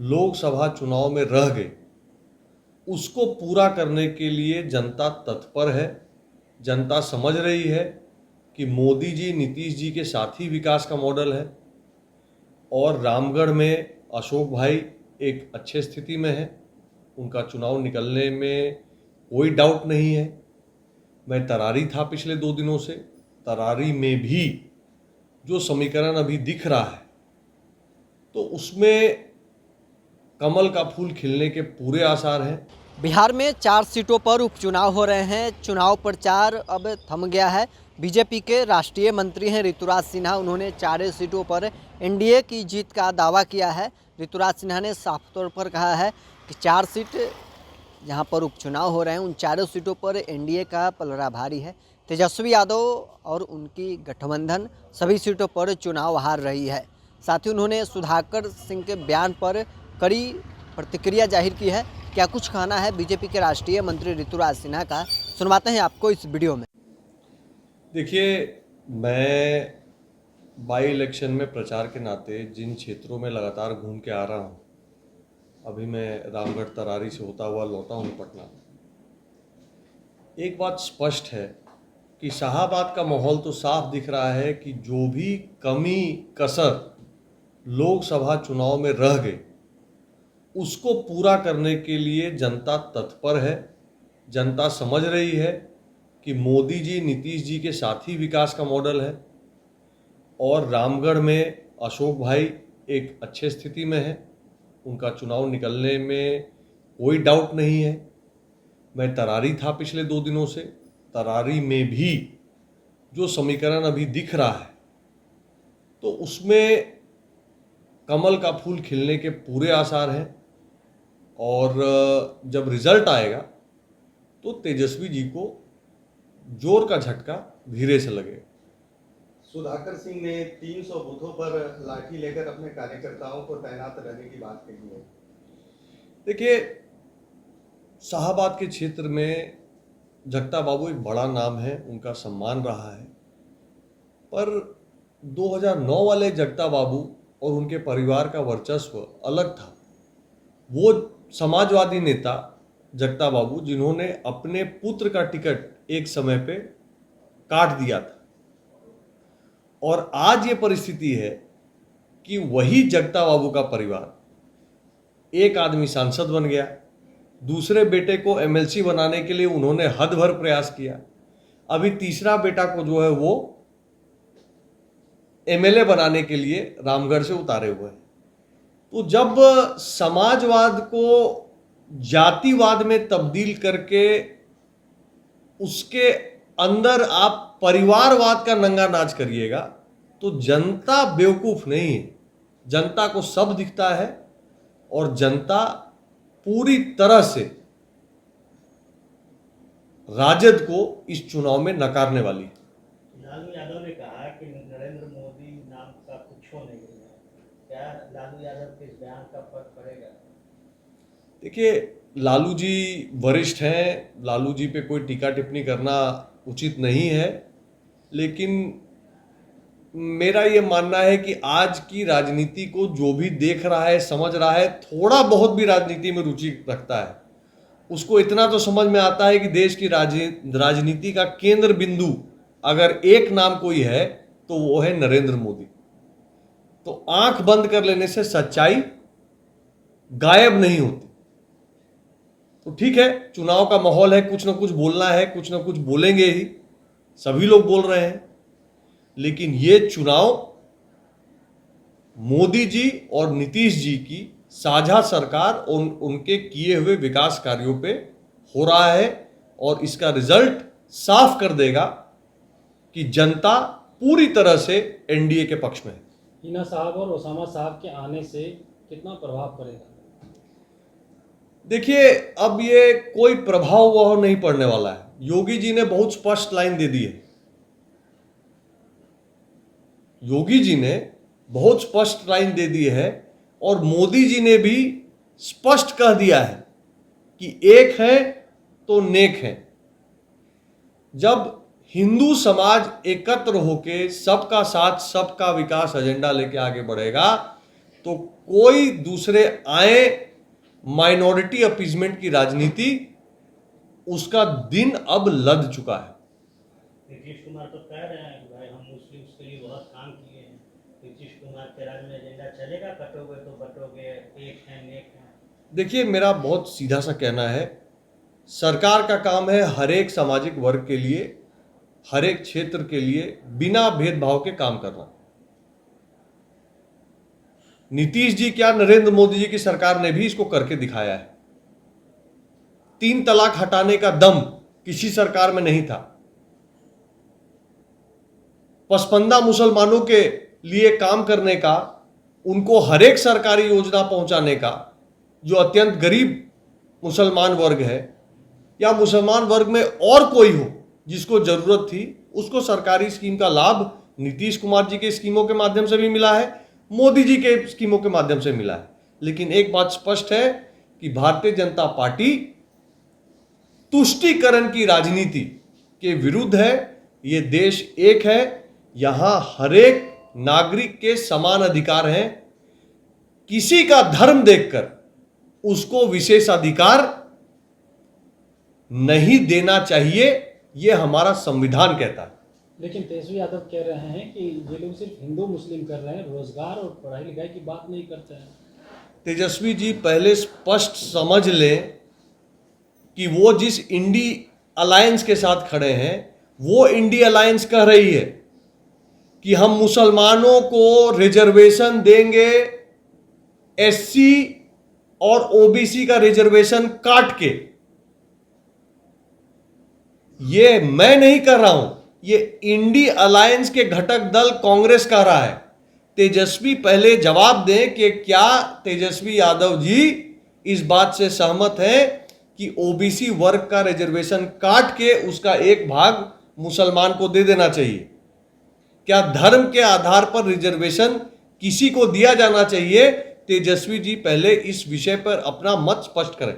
लोकसभा चुनाव में रह गए, उसको पूरा करने के लिए जनता तत्पर है। जनता समझ रही है कि मोदी जी नीतीश जी के साथ ही विकास का मॉडल है और रामगढ़ में अशोक भाई एक अच्छे स्थिति में है, उनका चुनाव निकलने में कोई डाउट नहीं है। मैं तरारी था पिछले 2 दिनों से, तरारी में भी जो समीकरण अभी दिख रहा है तो उसमें कमल का फूल खिलने के पूरे आसार हैं। बिहार में 4 सीटों पर उपचुनाव हो रहे हैं। चुनाव प्रचार अब थम गया है। बीजेपी के राष्ट्रीय मंत्री हैं ऋतुराज सिन्हा, उन्होंने 4 सीटों पर एनडीए की जीत का दावा किया है। ऋतुराज सिन्हा ने साफ तौर पर कहा है कि 4 सीट जहां पर उपचुनाव हो रहे हैं उन 4 सीटों पर एनडीए का पलड़ा भारी है। तेजस्वी यादव और उनकी गठबंधन सभी सीटों पर चुनाव हार रही है। साथ ही उन्होंने सुधाकर सिंह के बयान पर कड़ी प्रतिक्रिया जाहिर की है। क्या कुछ कहना है बीजेपी के राष्ट्रीय मंत्री ऋतुराज सिन्हा का, सुनवाते हैं आपको इस वीडियो में। देखिए, मैं बाई इलेक्शन में प्रचार के नाते जिन क्षेत्रों में लगातार घूम के आ रहा हूँ, अभी मैं रामगढ़ तरारी से होता हुआ लौटा हूँ पटना, एक बात स्पष्ट है कि शाहाबाद का माहौल तो साफ दिख रहा है कि जो भी कमी कसर लोकसभा चुनाव में रह गए, उसको पूरा करने के लिए जनता तत्पर है। जनता समझ रही है कि मोदी जी नीतीश जी के साथ ही विकास का मॉडल है और रामगढ़ में अशोक भाई एक अच्छे स्थिति में है, उनका चुनाव निकलने में कोई डाउट नहीं है। मैं तरारी था पिछले 2 दिनों से, तरारी में भी जो समीकरण अभी दिख रहा है तो उसमें कमल का फूल खिलने के पूरे आसार हैं और जब रिजल्ट आएगा तो तेजस्वी जी को जोर का झटका धीरे से लगेगा। सुधाकर सिंह ने 300 बूथों पर लाठी लेकर अपने कार्यकर्ताओं को तैनात रहने की बात कही है। देखिए, शाहाबाद के क्षेत्र में जगता बाबू एक बड़ा नाम है, उनका सम्मान रहा है, पर 2009 वाले जगता बाबू और उनके परिवार का वर्चस्व अलग था। वो समाजवादी नेता जगता बाबू जिन्होंने अपने पुत्र का टिकट एक समय पे काट दिया था, और आज ये परिस्थिति है कि वही जगता बाबू का परिवार, एक आदमी सांसद बन गया, दूसरे बेटे को एमएलसी बनाने के लिए उन्होंने हद भर प्रयास किया, अभी तीसरा बेटा को जो है वो एमएलए बनाने के लिए रामगढ़ से उतारे हुए हैं। तो जब समाजवाद को जातिवाद में तब्दील करके उसके अंदर आप परिवारवाद का नंगा नाच करिएगा तो जनता बेवकूफ नहीं है। जनता को सब दिखता है और जनता पूरी तरह से राजद को इस चुनाव में नकारने वाली है। लालू यादव ने कहा कि नरेंद्र मोदी नाम का कुछ हो नहीं है, क्या लालू यादव के इस बयान का फर्क पड़ेगा? देखिए, लालू जी वरिष्ठ हैं, लालू जी पे कोई टीका टिप्पणी करना उचित नहीं है, लेकिन मेरा ये मानना है कि आज की राजनीति को जो भी देख रहा है, समझ रहा है, थोड़ा बहुत भी राजनीति में रुचि रखता है, उसको इतना तो समझ में आता है कि देश की राजनीति का केंद्र बिंदु अगर एक नाम कोई है तो वो है नरेंद्र मोदी। तो आंख बंद कर लेने से सच्चाई गायब नहीं होती। तो ठीक है, चुनाव का माहौल है, कुछ ना कुछ बोलना है, कुछ ना कुछ बोलेंगे ही, सभी लोग बोल रहे हैं, लेकिन ये चुनाव मोदी जी और नीतीश जी की साझा सरकार और उनके किए हुए विकास कार्यों पे हो रहा है और इसका रिजल्ट साफ कर देगा कि जनता पूरी तरह से एनडीए के पक्ष में है। हिना साहब और ओसामा साहब के आने से कितना प्रभाव पड़ेगा? देखिए, अब ये कोई प्रभाव वह नहीं पड़ने वाला है। योगी जी ने बहुत स्पष्ट लाइन दे दी है। योगी जी ने बहुत स्पष्ट लाइन दे दी है और मोदी जी ने भी स्पष्ट कह दिया है कि एक है तो नेक है। जब हिंदू समाज एकत्र होकर सबका साथ सबका विकास एजेंडा लेके आगे बढ़ेगा तो कोई दूसरे आए माइनॉरिटी अपीजमेंट की राजनीति, उसका दिन अब लद चुका है। नीतीश कुमार तो कह रहे हैं कि भाई हम मुस्लिम्स के लिए बहुत काम किए हैं। नीतीश कुमार के राज में एजेंडा चलेगा, कटोगे तो बटोगे, एक है नेक है। देखिए, मेरा बहुत सीधा सा कहना है, सरकार का काम है हर एक सामाजिक वर्ग के लिए, हर एक क्षेत्र के लिए बिना भेदभाव के काम करना। नीतीश जी क्या, नरेंद्र मोदी जी की सरकार ने भी इसको करके दिखाया है। 3 तलाक हटाने का दम किसी सरकार में नहीं था। पसपंदा मुसलमानों के लिए काम करने का, उनको हर एक सरकारी योजना पहुंचाने का, जो अत्यंत गरीब मुसलमान वर्ग है या मुसलमान वर्ग में और कोई हो जिसको जरूरत थी, उसको सरकारी स्कीम का लाभ नीतीश कुमार जी के स्कीमों के माध्यम से भी मिला है, मोदी जी के स्कीमों के माध्यम से मिला है। लेकिन एक बात स्पष्ट है कि भारतीय जनता पार्टी तुष्टीकरण की राजनीति के विरुद्ध है। ये देश एक है, यहां हर एक नागरिक के समान अधिकार हैं। किसी का धर्म देखकर उसको विशेषाधिकार नहीं देना चाहिए, यह हमारा संविधान कहता है। लेकिन तेजस्वी यादव कह रहे हैं कि ये लोग सिर्फ हिंदू मुस्लिम कर रहे हैं, रोजगार और पढ़ाई लिखाई की बात नहीं करते हैं। तेजस्वी जी पहले स्पष्ट समझ लें कि वो जिस इंडी अलायंस के साथ खड़े हैं, वो इंडी अलायंस कह रही है कि हम मुसलमानों को रिजर्वेशन देंगे, एससी और ओबीसी का रिजर्वेशन काट के। ये मैं नहीं कर रहा हूं, ये इंडी अलायंस के घटक दल कांग्रेस कह रहा है। तेजस्वी पहले जवाब दें कि क्या तेजस्वी यादव जी इस बात से सहमत हैं कि ओबीसी वर्ग का रिजर्वेशन काट के उसका एक भाग मुसलमान को दे देना चाहिए? क्या धर्म के आधार पर रिजर्वेशन किसी को दिया जाना चाहिए? तेजस्वी जी पहले इस विषय पर अपना मत स्पष्ट करें।